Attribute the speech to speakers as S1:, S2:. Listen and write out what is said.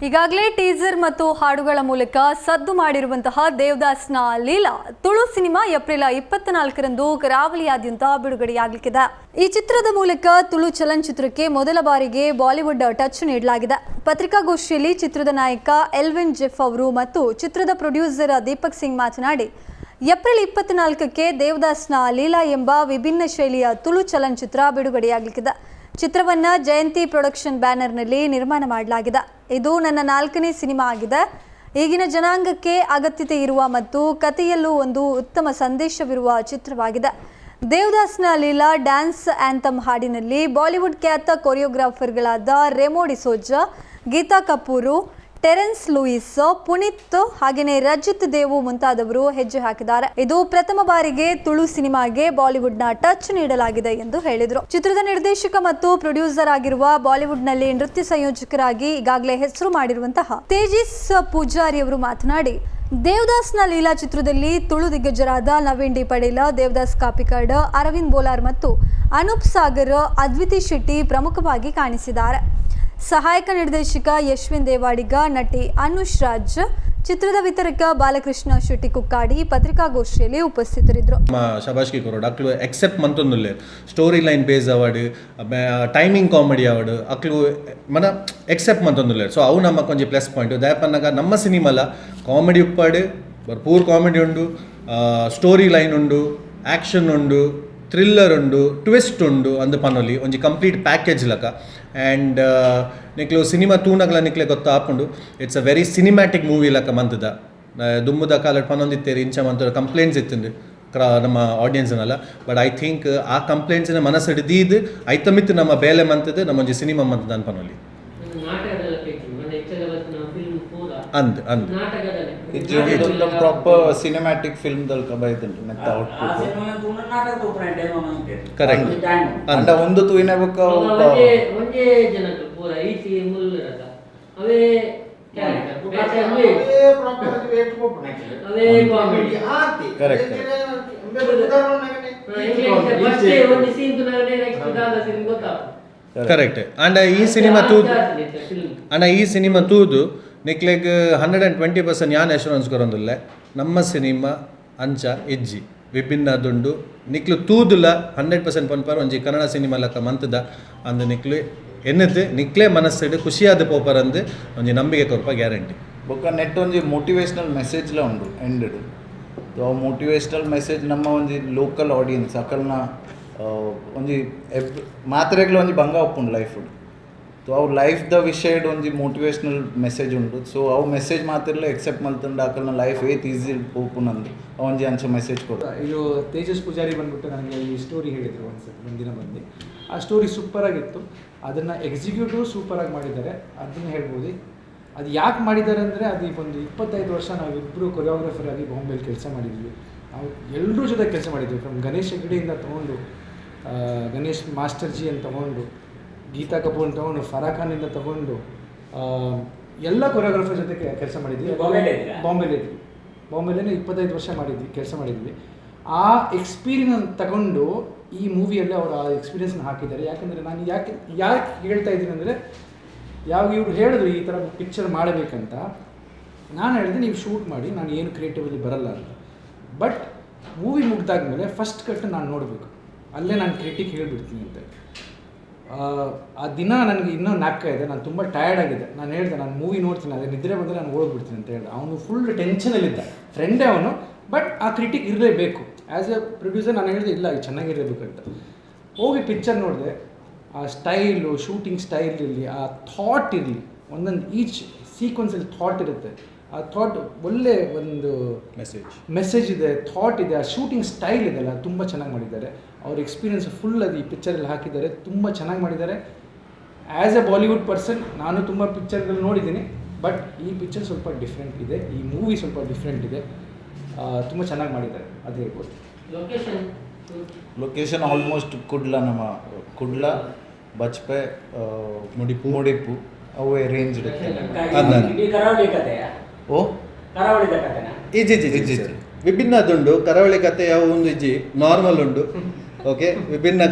S1: ಈಗಾಗಲೇ ಟೀಸರ್ ಮತ್ತು ಹಾಡುಗಳ ಮೂಲಕ ಸದ್ದು ಮಾಡಿರುವಂತಹ ದೇವದಾಸ್ನ ಲೀಲಾ ತುಳು ಸಿನಿಮಾ ಏಪ್ರಿಲ್ 24ರಂದು ಕರಾವಳಿಯಾದ್ಯಂತ ಬಿಡುಗಡೆಯಾಗಲಿದೆ. ಈ ಚಿತ್ರದ ಮೂಲಕ ತುಳು ಚಲನಚಿತ್ರಕ್ಕೆ ಮೊದಲ ಬಾರಿಗೆ ಬಾಲಿವುಡ್ ಟಚ್ ನೀಡಲಾಗಿದೆ. ಪತ್ರಿಕಾಗೋಷ್ಠಿಯಲ್ಲಿ ಚಿತ್ರದ ನಾಯಕ ಎಲ್ವಿನ್ ಜೆಫ್ ಅವರು ಮತ್ತು ಚಿತ್ರದ ಪ್ರೊಡ್ಯೂಸರ್ ದೀಪಕ್ ಸಿಂಗ್ ಮಾತನಾಡಿ, ಏಪ್ರಿಲ್ 24ಕ್ಕೆ ದೇವದಾಸ್ನ ಲೀಲಾ ಎಂಬ ವಿಭಿನ್ನ ಶೈಲಿಯ ತುಳು ಚಲನಚಿತ್ರ ಬಿಡುಗಡೆಯಾಗಲಿದೆ. ಚಿತ್ರವನ್ನು ಜಯಂತಿ ಪ್ರೊಡಕ್ಷನ್ ಬ್ಯಾನರ್ನಲ್ಲಿ ನಿರ್ಮಾಣ ಮಾಡಲಾಗಿದೆ. ಇದು ನನ್ನ 4ನೇ ಸಿನಿಮಾ ಆಗಿದೆ. ಈಗಿನ ಜನಾಂಗಕ್ಕೆ ಅಗತ್ಯತೆ ಇರುವ ಮತ್ತು ಕಥೆಯಲ್ಲೂ ಒಂದು ಉತ್ತಮ ಸಂದೇಶವಿರುವ ಚಿತ್ರವಾಗಿದೆ. ದೇವದಾಸ್ನ ಲೀಲಾ ಡ್ಯಾನ್ಸ್ ಆ್ಯಂಥಮ್ ಹಾಡಿನಲ್ಲಿ ಬಾಲಿವುಡ್ ಖ್ಯಾತ ಕೊರಿಯೋಗ್ರಾಫರ್ಗಳಾದ ರೆಮೋ ಡಿಸೋಜಾ, ಗೀತಾ ಕಪೂರ್, ಟೆರೆನ್ಸ್ ಲೂಯಿಸ್, ಪುನೀತ್ ಹಾಗೆಯೇ ರಜಿತ್ ದೇವು ಮುಂತಾದವರು ಹೆಜ್ಜೆ ಹಾಕಿದ್ದಾರೆ. ಇದು ಪ್ರಥಮ ಬಾರಿಗೆ ತುಳು ಸಿನಿಮಾಗೆ ಬಾಲಿವುಡ್ನ ಟಚ್ ನೀಡಲಾಗಿದೆ ಎಂದು ಹೇಳಿದರು. ಚಿತ್ರದ ನಿರ್ದೇಶಕ ಮತ್ತು ಪ್ರೊಡ್ಯೂಸರ್ ಆಗಿರುವ ಬಾಲಿವುಡ್ನಲ್ಲಿ ನೃತ್ಯ ಸಂಯೋಜಕರಾಗಿ ಈಗಾಗಲೇ ಹೆಸರು ಮಾಡಿರುವಂತಹ ತೇಜಸ್ ಪೂಜಾರಿ ಅವರು ಮಾತನಾಡಿ, ದೇವದಾಸ್ನ ಲೀಲಾ ಚಿತ್ರದಲ್ಲಿ ತುಳು ದಿಗ್ಗಜರಾದ ನವೀನ್ ಡಿ ಪಡೇಲ, ದೇವದಾಸ್ ಕಾಪಿಕಾಡ್, ಅರವಿಂದ್ ಬೋಲಾರ್ ಮತ್ತು ಅನೂಪ್ ಸಾಗರ್, ಅದ್ವಿತಿ ಶೆಟ್ಟಿ ಪ್ರಮುಖವಾಗಿ ಕಾಣಿಸಿದ್ದಾರೆ. ಸಹಾಯಕ ನಿರ್ದೇಶಕ ಯಶ್ವಿನ್ ದೇವಾಡಿಗ, ನಟಿ ಅನುಷ್ ರಾಜ್, ಚಿತ್ರದ ವಿತರಕ ಬಾಲಕೃಷ್ಣ ಶೆಟ್ಟಿ ಕುಕ್ಕಾಡಿ ಪತ್ರಿಕಾಗೋಷ್ಠಿಯಲ್ಲಿ ಉಪಸ್ಥಿತರಿದ್ದರು.
S2: ಶಬಾಷ್ಕಿ ಕೊರೋಡ್ ಅಕ್ಲು ಎಕ್ಸೆಪ್ಟ್ ಮಂತೊಂದುಲ್ಲೆ story line base award, timing comedy award ಅಕ್ಲು ಮನ ಎಕ್ಸೆಪ್ಟ್ ಮಂತೊಂದುಲ್ಲೆ. ಸೊ ಅವು ನಮ್ಮ ಕೊಂಚ ಪ್ಲಸ್ ಪಾಯಿಂಟ್ ದಯಪನ್ನಾಗ ನಮ್ಮ ಸಿನಿಮಾಲ ಕಾಮಿಡಿ ಉಪ್ಪಾಡು ಭರ್ಪೂರ್ ಕಾಮಿಡಿ ಉಂಡು, ಸ್ಟೋರಿ ಲೈನ್ ಉಂಡು, ಆ್ಯಕ್ಷನ್ ಉಂಡು, ಥ್ರಿಲ್ಲರ್ ಉಂಡು, ಟ್ವಿಸ್ಟ್ ಉಂಡು ಅಂದು ಪನೊಲಿ ಒಂಜಿ ಕಂಪ್ಲೀಟ್ ಪ್ಯಾಕೇಜ್ ಲಕ. ಆ್ಯಂಡ್ ನಿಕ್ಲು ಸಿನಿಮಾ ತೂನಗ್ಲ ನಿಕ್ಲೆ ಗೊತ್ತಾ ಆಪುಂಡು it's a very cinematic movie ಲಕ ಮಂತದ ದುಮ್ಮದ ಕಾಲ ಪನೊಂದಿತ್ತೇರಿ ಇಂಚ ಮಂತ ಕಂಪ್ಲೇಂಟ್ಸ್ ಇತ್ತಂದು ನಮ್ಮ ಆಡಿಯನ್ಸ್ನಲ್ಲ. ಬಟ್ ಐ ಥಿಂಕ್ ಆ ಕಂಪ್ಲೇಂಟ್ಸಿನ ಮನಸ್ಸು ಹಿಡಿದು ಐತಮಿತ್ತು ನಮ್ಮ ಬೇಲೆ ಮಂತದ್ದು ನಮ್ಮ ಒಂಜಿ ಸಿನಿಮಾ ಮಂತದ ಅನ್ಪನೊಲಿ ಅಂದ್ ಅಂದ್
S3: ಇದು ಪ್ರಾಪರ್ ಸಿನಿಮ್ಯಾಟಿಕ್ ಫಿಲ್ಮ್ ದಲ್ಕ ಬೈತುಂಟು ನೆತ್ತ ಔಟ್ಪುಟ್ ಕರೆಕ್ಟ್ ಅಂಡ ಒಂದು ತೂಯಿನ ಬುಕ್ಕ
S4: ಒಂದೇ ಜನಕ್ಕೆ ಪೂರ ಈತಿ ಮುಲ್ಲರದ ಅವೇ ಕ್ಯಾರೆಕ್ಟರ್ ಅವೇ ಕಾಮಿಡಿ ಆತಿ
S3: ಕರೆಕ್ಟ್
S4: ಒಂದು ಸೀನ್ ತುನಗನೆ ನೆಕ್ಸ್ಟ್ ದಾದ ಸೀನ್ ಗೊತ್ತಾ
S2: ಕರೆಕ್ಟ್. ಅಂಡ್ ಈ ಸಿನಿಮಾ ತೂದು ನಿಕ್ಲೆಗ್ 120% ಯಾನ್ ಅಶ್ಯೂರೆನ್ಸ್ ಕೊರೊಂದುಲ್ಲೆ ನಮ್ಮ ಸಿನಿಮಾ ಅಂಚ ಎಜ್ಜಿ ವಿಭಿನ್ನ ದುಂಡು ನಿಕ್ಲು ತೂದುಲ 100% ಪನ್ಪರ್ ಒಂಜಿ ಕನ್ನಡ ಸಿನಿಮಾ ಲಕ ಮಂತದ ಅಂದು ನಿಕ್ಲು ಎನ್ನದು ನಿಕ್ಲೆ ಮನಸ್ಸಿಡು ಖುಷಿಯಾದ ಪೋಪರಂದು ಒಂಜಿ ನಂಬಿಕೆ ಕೊರಪ ಗ್ಯಾರಂಟಿ.
S3: ಬೊಕ್ಕ ನೆಟ್ ಒಂಜಿ ಮೋಟಿವೇಶ್ನಲ್ ಮೆಸೇಜ್ಲ ಉಂಡು ಎಂಡ್ ಆ ಮೋಟಿವೇಶ್ನಲ್ ಮೆಸೇಜ್ ನಮ್ಮ ಒಂಜಿ ಲೋಕಲ್ ಆಡಿಯನ್ಸ್ ಅಕಲ್ನ ಒಂಜಿ ಮಾತ್ರೆಗ್ಲ ಒಂಜಿ ಬಂಗ ಉಪ್ಪುಂಡು ಲೈಫ್ ಸೊ ಅವು ಲೈಫ್ದ ವಿಷಯಡ್ ಒಂಜಿ ಮೋಟಿವೇಶ್ನಲ್ ಮೆಸೇಜ್ ಉಂಡು. ಸೊ ಅವು ಮೆಸೇಜ್ ಮಾತಿರ್ಲ ಎಕ್ಸೆಪ್ಟ್ ಮಲ್ತಂಡು ಅಕಲ್ನ ಲೈಫ್ ಏತ್ ಈಸಿ ಪೋಪುನಂದು ಒಂಜಿ ಅಂಚ ಮೆಸೇಜ್ ಕೊಡು.
S5: ಇದು ತೇಜಸ್ ಪೂಜಾರಿ ಬಂದ್ಬಿಟ್ಟು ನನಗೆ ಈ ಸ್ಟೋರಿ ಹೇಳಿದರು ಒಂದಿನ ಬಂದು. ಆ ಸ್ಟೋರಿ ಸೂಪರಾಗಿತ್ತು, ಅದನ್ನು ಎಕ್ಸಿಕ್ಯೂಟಿವ್ ಸೂಪರಾಗಿ ಮಾಡಿದ್ದಾರೆ ಅದನ್ನು ಹೇಳ್ಬೋದು. ಅದು ಯಾಕೆ ಮಾಡಿದ್ದಾರೆ ಅಂದರೆ ಅದು ಒಂದು 25 ವರ್ಷ ನಾವಿಬ್ಬರು ಕೊರಿಯೋಗ್ರಾಫರ್ ಆಗಿ ಬಾಂಬೆಲಿ ಕೆಲಸ ಮಾಡಿದ್ವಿ. ನಾವು ಎಲ್ಲರ ಜೊತೆ ಕೆಲಸ ಮಾಡಿದ್ವಿ. ಫ್ರಮ್ ಗಣೇಶ್ ಹೆಗ್ಡೆಯಿಂದ ತೊಗೊಂಡು ಗಣೇಶ್ ಮಾಸ್ಟರ್ಜಿ ಅಂತ ತೊಗೊಂಡು, ಗೀತಾ ಕಪೂರ್ ತೊಗೊಂಡು, ಫರಾ ಖಾನಿಂದ ತೊಗೊಂಡು ಎಲ್ಲ ಕೊರಿಯೋಗ್ರಾಫರ್ ಜೊತೆ ಕೆಲಸ ಮಾಡಿದ್ವಿ. ಬಾಂಬೆಲೇ 25 ವರ್ಷ ಕೆಲಸ ಮಾಡಿದ್ವಿ. ಆ ಎಕ್ಸ್ಪೀರಿಯನ್ಸ್ ತಗೊಂಡು ಈ ಮೂವಿಯಲ್ಲಿ ಅವರು ಆ ಎಕ್ಸ್ಪೀರಿಯನ್ಸ್ನ ಹಾಕಿದ್ದಾರೆ. ಯಾಕಂದರೆ ನಾನು ಯಾಕೆ ಹೇಳ್ತಾ ಇದ್ದೀನಿ ಅಂದರೆ, ಯಾವಾಗ ಇವ್ರು ಹೇಳಿದ್ರು ಈ ಥರ ಪಿಕ್ಚರ್ ಮಾಡಬೇಕಂತ, ನಾನು ಹೇಳಿದೆ ನೀವು ಶೂಟ್ ಮಾಡಿ, ನಾನು ಏನು ಕ್ರಿಯೇಟಿವಿಟಿ ಬರಲ್ಲ ಅಂತ. ಬಟ್ ಮೂವಿ ಮುಗ್ದಾದ್ಮೇಲೆ ಫಸ್ಟ್ ಕಟ್ ನಾನು ನೋಡಬೇಕು, ಅಲ್ಲೇ ನಾನು ಕ್ರಿಟಿಕ್ ಹೇಳಿಬಿಡ್ತೀನಿ ಅಂತ. ಆ ದಿನ ನನಗೆ ಇನ್ನೂ ನಾಲ್ಕ ಇದೆ, ನಾನು ತುಂಬ ಟಯರ್ಡ್ ಆಗಿದೆ. ನಾನು ಹೇಳಿದೆ ನಾನು ಮೂವಿ ನೋಡ್ತೀನಿ, ಅದೇ ನಿದ್ರೆ ಬಂದರೆ ನಾನು ಓಡ್ಬಿಡ್ತೀನಿ ಅಂತ ಹೇಳಿದೆ. ಅವನು ಫುಲ್ ಟೆನ್ಷನಲ್ಲಿದ್ದ, ಫ್ರೆಂಡೇ ಅವನು. ಬಟ್ ಆ ಕ್ರಿಟಿಕ್ ಇರಲೇಬೇಕು. ಆ್ಯಸ್ ಎ ಪ್ರೊಡ್ಯೂಸರ್ ನಾನು ಹೇಳಿದೆ ಇಲ್ಲ ಇದು ಚೆನ್ನಾಗಿರಬೇಕಂತ. ಹೋಗಿ ಪಿಕ್ಚರ್ ನೋಡಿದೆ, ಆ ಸ್ಟೈಲು, ಶೂಟಿಂಗ್ ಸ್ಟೈಲ್ ಇರಲಿ, ಆ ಥಾಟ್ ಇರಲಿ, ಒಂದೊಂದು ಈಚ್ ಸೀಕ್ವೆನ್ಸಲ್ಲಿ ಥಾಟ್ ಇರುತ್ತೆ. ಆ ಥಾಟ್ ಒಳ್ಳೆ ಒಂದು ಮೆಸೇಜ್ ಇದೆ, ಥಾಟ್ ಇದೆ, ಆ ಶೂಟಿಂಗ್ ಸ್ಟೈಲ್ ಇದೆಲ್ಲ ತುಂಬ ಚೆನ್ನಾಗಿ ಮಾಡಿದ್ದಾರೆ. ಅವ್ರ ಎಕ್ಸ್ಪೀರಿಯನ್ಸ್ ಫುಲ್ ಅದು ಈ ಪಿಕ್ಚರಲ್ಲಿ ಹಾಕಿದ್ದಾರೆ, ತುಂಬ ಚೆನ್ನಾಗಿ ಮಾಡಿದ್ದಾರೆ. ಆ್ಯಸ್ ಎ ಬಾಲಿವುಡ್ ಪರ್ಸನ್ ನಾನು ತುಂಬ ಪಿಕ್ಚರ್ಗಳು ನೋಡಿದ್ದೀನಿ, ಬಟ್ ಈ ಪಿಕ್ಚರ್ ಸ್ವಲ್ಪ ಡಿಫ್ರೆಂಟ್ ಇದೆ, ಈ ಮೂವಿ ಸ್ವಲ್ಪ ಡಿಫ್ರೆಂಟ್ ಇದೆ, ತುಂಬ ಚೆನ್ನಾಗಿ ಮಾಡಿದ್ದಾರೆ ಅದು ಹೇಳ್ಬೋದು.
S3: ಲೊಕೇಶನ್ ಆಲ್ಮೋಸ್ಟ್ ನಮ್ಮ ಕುಡ್ಲ ಬಚ್ಪೆ ಮುಡಿಪು ಅವೇ ರೇಂಜ್ ಓ
S2: ಇಜ್ಜಿ ವಿಭಿನ್ನ ದುಂಡು ಕರಾವಳಿ ಕತೆ ಯಾವ ಒಂದು ಇಜ್ಜಿ ನಾರ್ಮಲ್ ಉಂಡು. ಓಕೆ ವಿಭಿನ್ನ